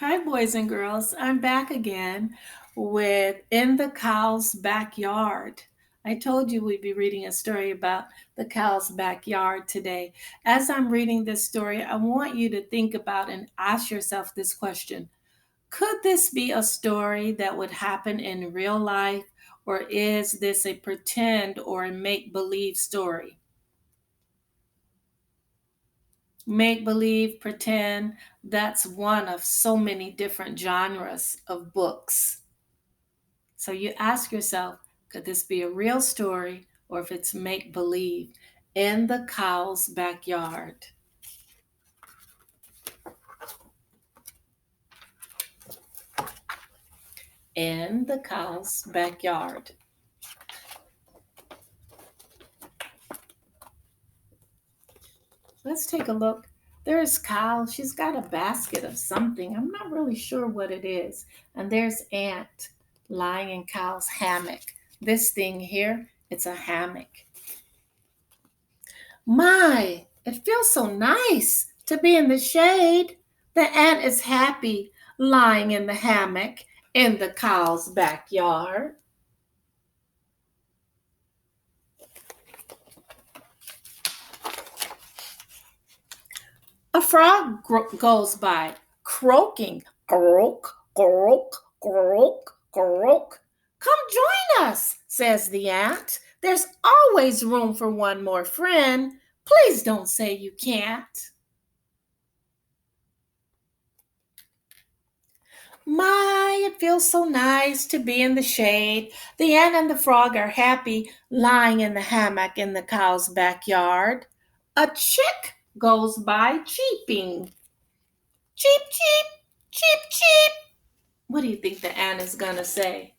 Hi, boys and girls. I'm back again with In the Cow's Backyard. I told you we'd be reading a story about the cow's backyard today. As I'm reading this story, I want you to think about and ask yourself this question. Could this be a story that would happen in real life, or is this a pretend or a make believe story? Make believe, pretend, that's one of so many different genres of books. So you ask yourself, could this be a real story or if it's make believe? In the cow's backyard. In the cow's backyard. Let's take a look. There's Cow. She's got a basket of something. I'm not really sure what it is. And there's Ant lying in Cow's hammock. This thing here, it's a hammock. My, it feels so nice to be in the shade. The ant is happy lying in the hammock in the cow's backyard. A frog goes by, croaking, croak, croak, croak, croak. Come join us, says the ant. There's always room for one more friend. Please don't say you can't. My, it feels so nice to be in the shade. The ant and the frog are happy lying in the hammock in the cow's backyard. A chick goes by cheeping. Cheep, cheep, cheep, cheep. What do you think the ant is going to say?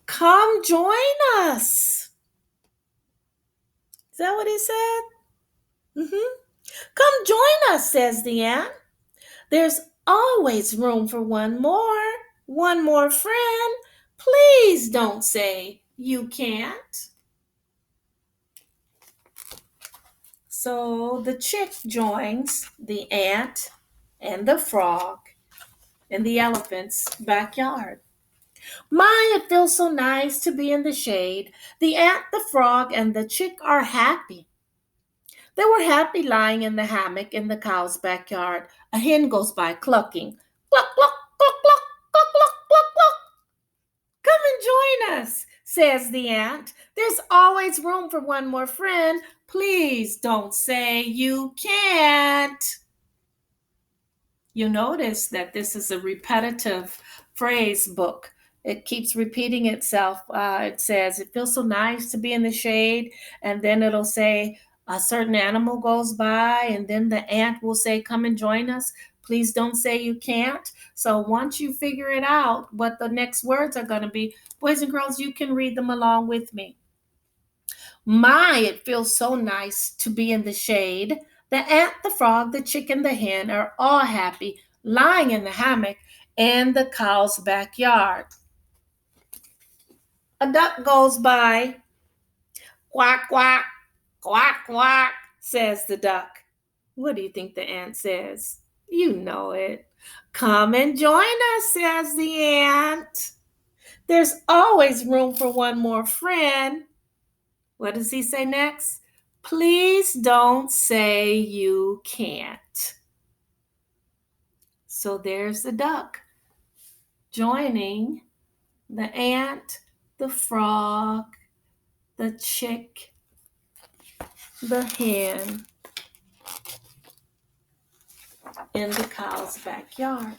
Come join us. Is that what he said? Mm-hmm. Come join us, says the ant. There's always room for one more friend. Please don't say you can't. So the chick joins the ant and the frog in the elephant's backyard. My, it feels so nice to be in the shade. The ant, the frog, and the chick are happy. They were happy lying in the hammock in the cow's backyard. A hen goes by clucking. Cluck, cluck, cluck, cluck, cluck, cluck, cluck, cluck. Come and join us, says the ant. There's always room for one more friend. Please don't say you can't. You notice that this is a repetitive phrase book. It keeps repeating itself. It says, it feels so nice to be in the shade. And then it'll say, a certain animal goes by. And then the ant will say, come and join us. Please don't say you can't. So once you figure it out, what the next words are going to be, boys and girls, you can read them along with me. My, it feels so nice to be in the shade. The ant, the frog, the chicken, the hen are all happy lying in the hammock in the cow's backyard. A duck goes by. Quack, quack, quack, quack, says the duck. What do you think the ant says? You know it. Come and join us, says the ant. There's always room for one more friend. What does he say next? Please don't say you can't. So there's the duck joining the ant, the frog, the chick, the hen in the cow's backyard.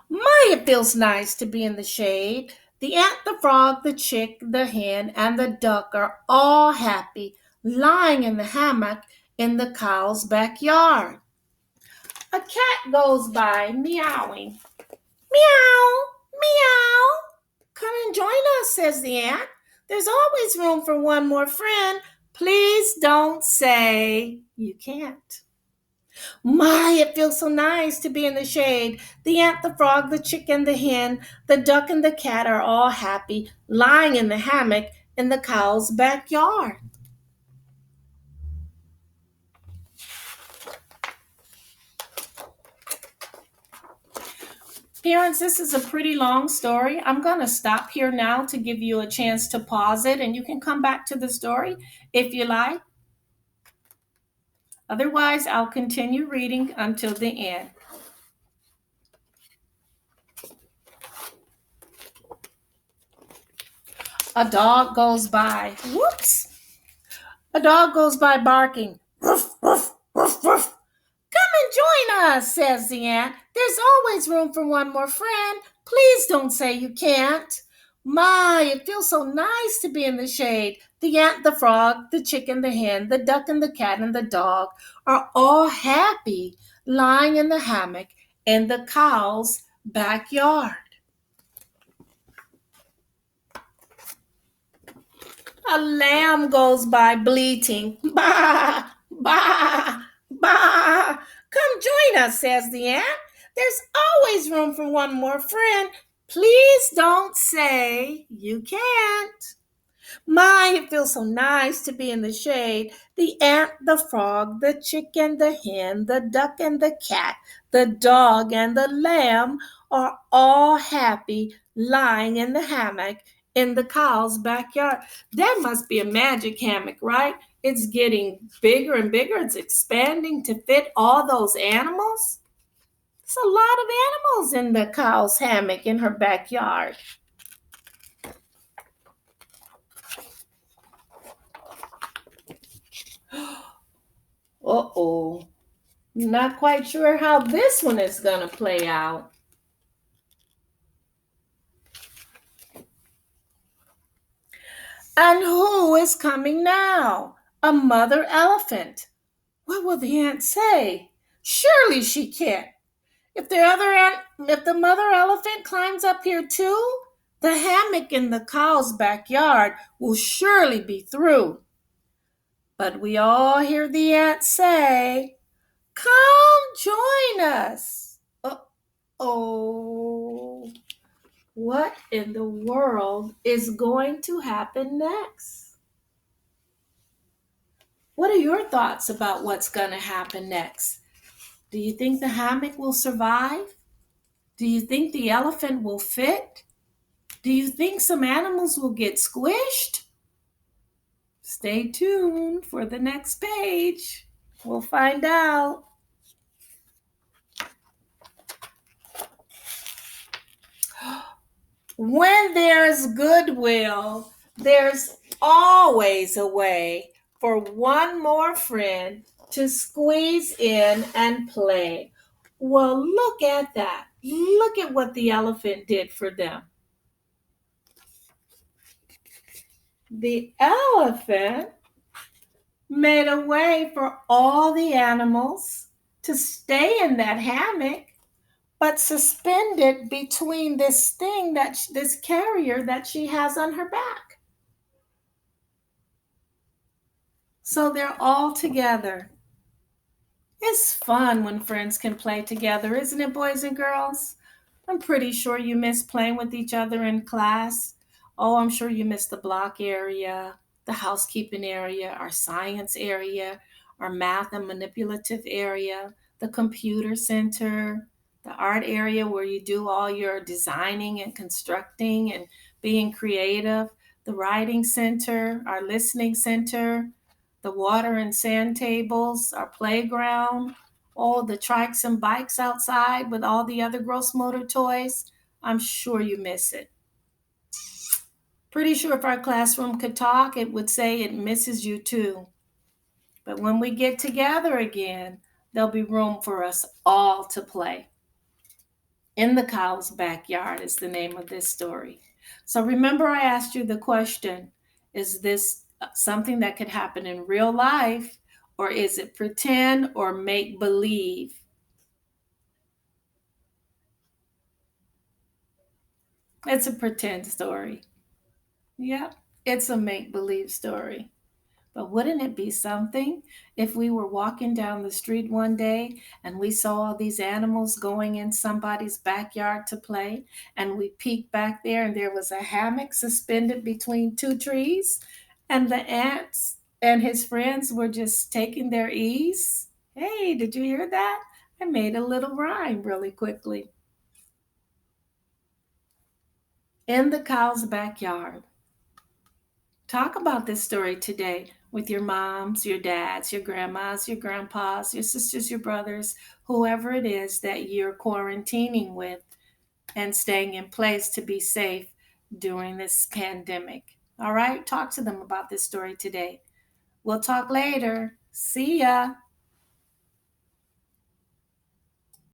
My, it feels nice to be in the shade. The ant, the frog, the chick, the hen, and the duck are all happy lying in the hammock in the cow's backyard. A cat goes by meowing. Meow, meow. Come and join us, says the ant. There's always room for one more friend. Please don't say you can't. My, it feels so nice to be in the shade. The ant, the frog, the chicken, the hen, the duck, and the cat are all happy lying in the hammock in the cow's backyard. Parents, this is a pretty long story. I'm going to stop here now to give you a chance to pause it, and you can come back to the story if you like. Otherwise, I'll continue reading until the end. A dog goes by. Whoops. A dog goes by barking. Woof, woof, woof, woof. Come and join us, says the ant. There's always room for one more friend. Please don't say you can't. My, it feels so nice to be in the shade. The ant, the frog, the chicken, the hen, the duck, and the cat, and the dog are all happy lying in the hammock in the cow's backyard. A lamb goes by bleating. Bah, bah, bah. Come join us, says the ant. There's always room for one more friend. Please don't say you can't. My, it feels so nice to be in the shade. The ant, the frog, the chicken, the hen, the duck, and the cat, the dog, and the lamb are all happy lying in the hammock in the cow's backyard. That must be a magic hammock, right? It's getting bigger and bigger. It's expanding to fit all those animals. It's a lot of animals in the cow's hammock in her backyard. Uh-oh. Not quite sure how this one is going to play out. And who is coming now? A mother elephant. What will the ant say? Surely she can't. If the mother elephant climbs up here too, the hammock in the cow's backyard will surely be through. But we all hear the ant say, "Come join us." Oh, what in the world is going to happen next? What are your thoughts about what's going to happen next? Do you think the hammock will survive? Do you think the elephant will fit? Do you think some animals will get squished? Stay tuned for the next page. We'll find out. When there's goodwill, there's always a way for one more friend to squeeze in and play. Well, look at that. Look at what the elephant did for them. The elephant made a way for all the animals to stay in that hammock, but suspended between this this carrier that she has on her back. So they're all together. It's fun when friends can play together, isn't it, boys and girls? I'm pretty sure you miss playing with each other in class. Oh, I'm sure you miss the block area, the housekeeping area, our science area, our math and manipulative area, the computer center, the art area where you do all your designing and constructing and being creative, the writing center, our listening center, the water and sand tables, our playground, all the trikes and bikes outside with all the other gross motor toys. I'm sure you miss it. Pretty sure if our classroom could talk, it would say it misses you too. But when we get together again, there'll be room for us all to play. In the Cow's Backyard is the name of this story. So remember, I asked you the question, is this something that could happen in real life, or is it pretend or make believe? It's a pretend story. Yep, it's a make believe story. But wouldn't it be something if we were walking down the street one day and we saw all these animals going in somebody's backyard to play, and we peeked back there and there was a hammock suspended between two trees, and the ants and his friends were just taking their ease? Hey, did you hear that? I made a little rhyme really quickly. in the cow's backyard. Talk about this story today with your moms, your dads, your grandmas, your grandpas, your sisters, your brothers, whoever it is that you're quarantining with and staying in place to be safe during this pandemic. All right, talk to them about this story today. We'll talk later. See ya.